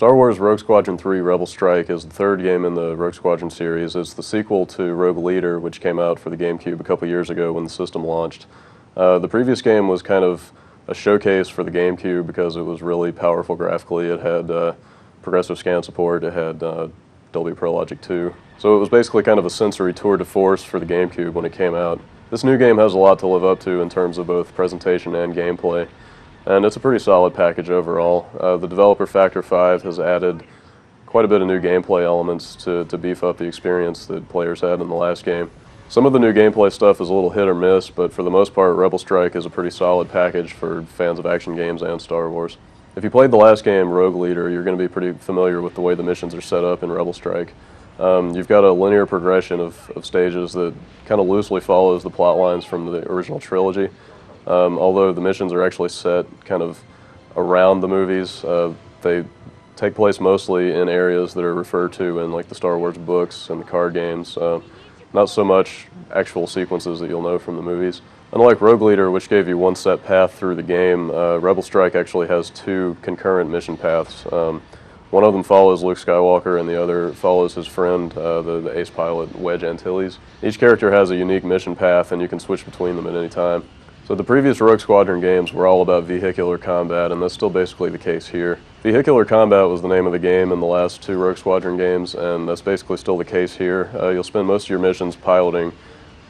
Star Wars Rogue Squadron 3 Rebel Strike is the third game in the Rogue Squadron series. It's the sequel to Rogue Leader, which came out for the GameCube a couple years ago when the system launched. The previous game was kind of a showcase for the GameCube because it was really powerful graphically. It had progressive scan support, it had Dolby Pro Logic 2. So it was basically kind of a sensory tour de force for the GameCube when it came out. This new game has a lot to live up to in terms of both presentation and gameplay. And it's a pretty solid package overall. The developer Factor 5 has added quite a bit of new gameplay elements to beef up the experience that players had in the last game. Some of the new gameplay stuff is a little hit or miss, but for the most part, Rebel Strike is a pretty solid package for fans of action games and Star Wars. If you played the last game, Rogue Leader, you're going to be pretty familiar with the way the missions are set up in Rebel Strike. You've got a linear progression of stages that kind of loosely follows the plot lines from the original trilogy. Although the missions are actually set kind of around the movies, they take place mostly in areas that are referred to in like the Star Wars books and the card games, not so much actual sequences that you'll know from the movies. Unlike Rogue Leader, which gave you one set path through the game, Rebel Strike actually has two concurrent mission paths. One of them follows Luke Skywalker and the other follows his friend, the ace pilot Wedge Antilles. Each character has a unique mission path and you can switch between them at any time. So the previous Rogue Squadron games were all about vehicular combat, and that's still basically the case here. Vehicular combat was the name of the game in the last two Rogue Squadron games, and that's basically still the case here. You'll spend most of your missions piloting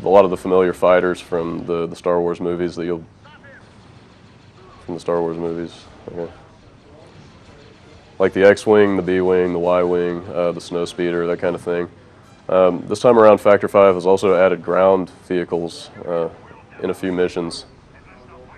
a lot of the familiar fighters from the Star Wars movies Okay. Like the X-Wing, the B-Wing, the Y-Wing, the Snowspeeder, that kind of thing. This time around, Factor 5 has also added ground vehicles in a few missions,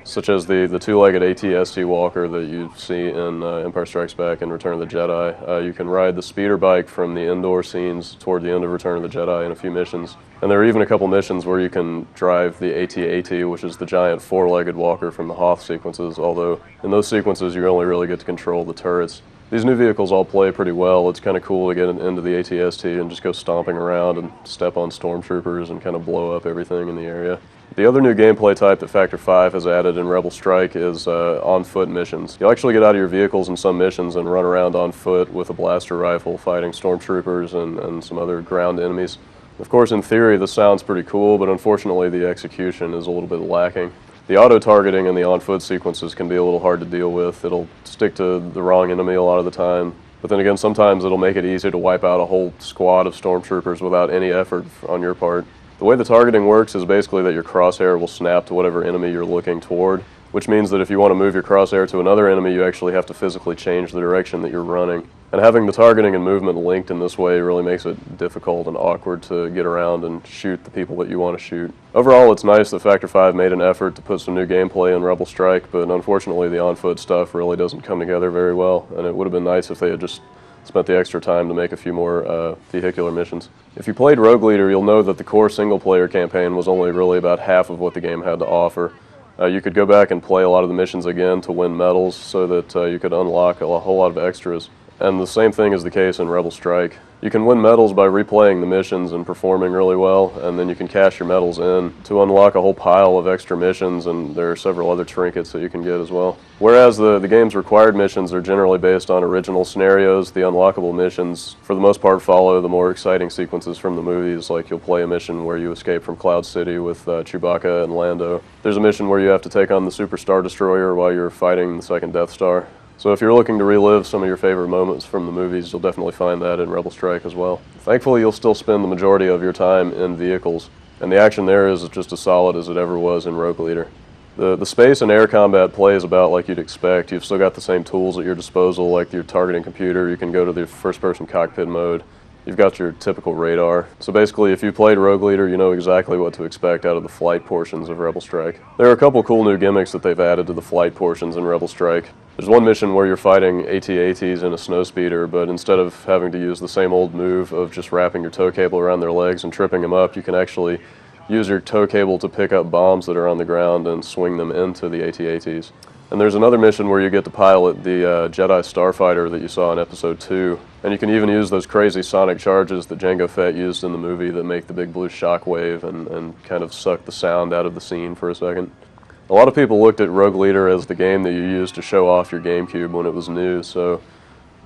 such as the two-legged AT-ST Walker that you see in Empire Strikes Back and Return of the Jedi. You can ride the speeder bike from the indoor scenes toward the end of Return of the Jedi in a few missions. And there are even a couple missions where you can drive the AT-AT, which is the giant four-legged walker from the Hoth sequences, although in those sequences you only really get to control the turrets. These new vehicles all play pretty well. It's kind of cool to get into the AT-ST and just go stomping around and step on stormtroopers and kind of blow up everything in the area. The other new gameplay type that Factor 5 has added in Rebel Strike is on-foot missions. You'll actually get out of your vehicles in some missions and run around on foot with a blaster rifle fighting stormtroopers and some other ground enemies. Of course, in theory, this sounds pretty cool, but unfortunately the execution is a little bit lacking. The auto-targeting in the on-foot sequences can be a little hard to deal with. It'll stick to the wrong enemy a lot of the time. But then again, sometimes it'll make it easy to wipe out a whole squad of stormtroopers without any effort on your part. The way the targeting works is basically that your crosshair will snap to whatever enemy you're looking toward, which means that if you want to move your crosshair to another enemy, you actually have to physically change the direction that you're running. And having the targeting and movement linked in this way really makes it difficult and awkward to get around and shoot the people that you want to shoot. Overall, it's nice that Factor 5 made an effort to put some new gameplay in Rebel Strike, but unfortunately the on-foot stuff really doesn't come together very well, and it would have been nice if they had just spent the extra time to make a few more vehicular missions. If you played Rogue Leader, you'll know that the core single-player campaign was only really about half of what the game had to offer. You could go back and play a lot of the missions again to win medals so that you could unlock a whole lot of extras. And the same thing is the case in Rebel Strike. You can win medals by replaying the missions and performing really well, and then you can cash your medals in to unlock a whole pile of extra missions, and there are several other trinkets that you can get as well. Whereas the game's required missions are generally based on original scenarios, the unlockable missions, for the most part, follow the more exciting sequences from the movies, like you'll play a mission where you escape from Cloud City with Chewbacca and Lando. There's a mission where you have to take on the Super Star Destroyer while you're fighting the second Death Star. So if you're looking to relive some of your favorite moments from the movies, you'll definitely find that in Rebel Strike as well. Thankfully, you'll still spend the majority of your time in vehicles, and the action there is just as solid as it ever was in Rogue Leader. The space and air combat plays about like you'd expect. You've still got the same tools at your disposal, like your targeting computer. You can go to the first-person cockpit mode. You've got your typical radar. So basically, if you played Rogue Leader, you know exactly what to expect out of the flight portions of Rebel Strike. There are a couple cool new gimmicks that they've added to the flight portions in Rebel Strike. There's one mission where you're fighting AT-ATs in a snowspeeder, but instead of having to use the same old move of just wrapping your tow cable around their legs and tripping them up, you can actually use your tow cable to pick up bombs that are on the ground and swing them into the AT-ATs. And there's another mission where you get to pilot the Jedi Starfighter that you saw in Episode 2. And you can even use those crazy sonic charges that Jango Fett used in the movie that make the big blue shockwave and kind of suck the sound out of the scene for a second. A lot of people looked at Rogue Leader as the game that you used to show off your GameCube when it was new, so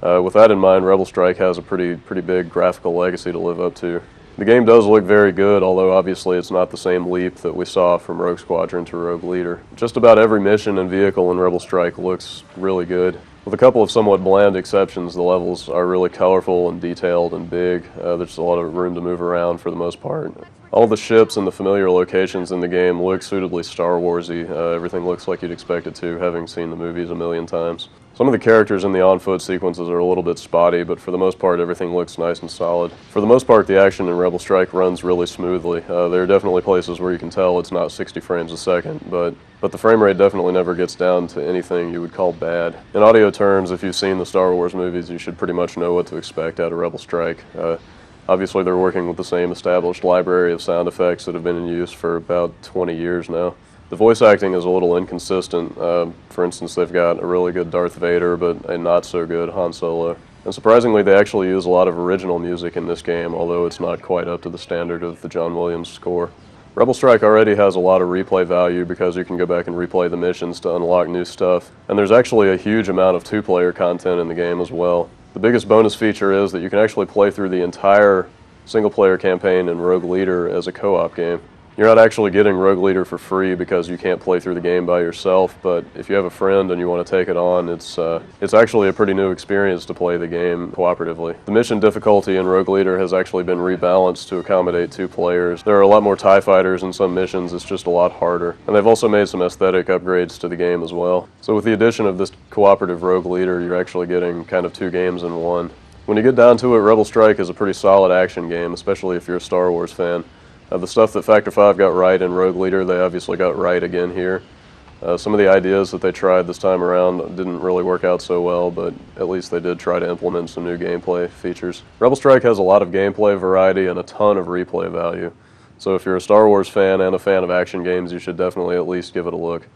With that in mind, Rebel Strike has a pretty big graphical legacy to live up to. The game does look very good, although obviously it's not the same leap that we saw from Rogue Squadron to Rogue Leader. Just about every mission and vehicle in Rebel Strike looks really good. With a couple of somewhat bland exceptions, the levels are really colorful and detailed and big. There's a lot of room to move around for the most part. All the ships and the familiar locations in the game look suitably Star Warsy. Everything looks like you'd expect it to, having seen the movies a million times. Some of the characters in the on-foot sequences are a little bit spotty, but for the most part everything looks nice and solid. For the most part, the action in Rebel Strike runs really smoothly. There are definitely places where you can tell it's not 60 frames a second, but the frame rate definitely never gets down to anything you would call bad. In audio terms, if you've seen the Star Wars movies, you should pretty much know what to expect out of Rebel Strike. Obviously, they're working with the same established library of sound effects that have been in use for about 20 years now. The voice acting is a little inconsistent. For instance, they've got a really good Darth Vader, but a not so good Han Solo. And surprisingly, they actually use a lot of original music in this game, although it's not quite up to the standard of the John Williams score. Rebel Strike already has a lot of replay value because you can go back and replay the missions to unlock new stuff. And there's actually a huge amount of two-player content in the game as well. The biggest bonus feature is that you can actually play through the entire single-player campaign in Rogue Leader as a co-op game. You're not actually getting Rogue Leader for free because you can't play through the game by yourself, but if you have a friend and you want to take it on, it's actually a pretty new experience to play the game cooperatively. The mission difficulty in Rogue Leader has actually been rebalanced to accommodate 2 players. There are a lot more TIE fighters in some missions, it's just a lot harder. And they've also made some aesthetic upgrades to the game as well. So with the addition of this cooperative Rogue Leader, you're actually getting kind of 2 games in one. When you get down to it, Rebel Strike is a pretty solid action game, especially if you're a Star Wars fan. The stuff that Factor 5 got right in Rogue Leader, they obviously got right again here. Some of the ideas that they tried this time around didn't really work out so well, but at least they did try to implement some new gameplay features. Rebel Strike has a lot of gameplay variety and a ton of replay value. So if you're a Star Wars fan and a fan of action games, you should definitely at least give it a look.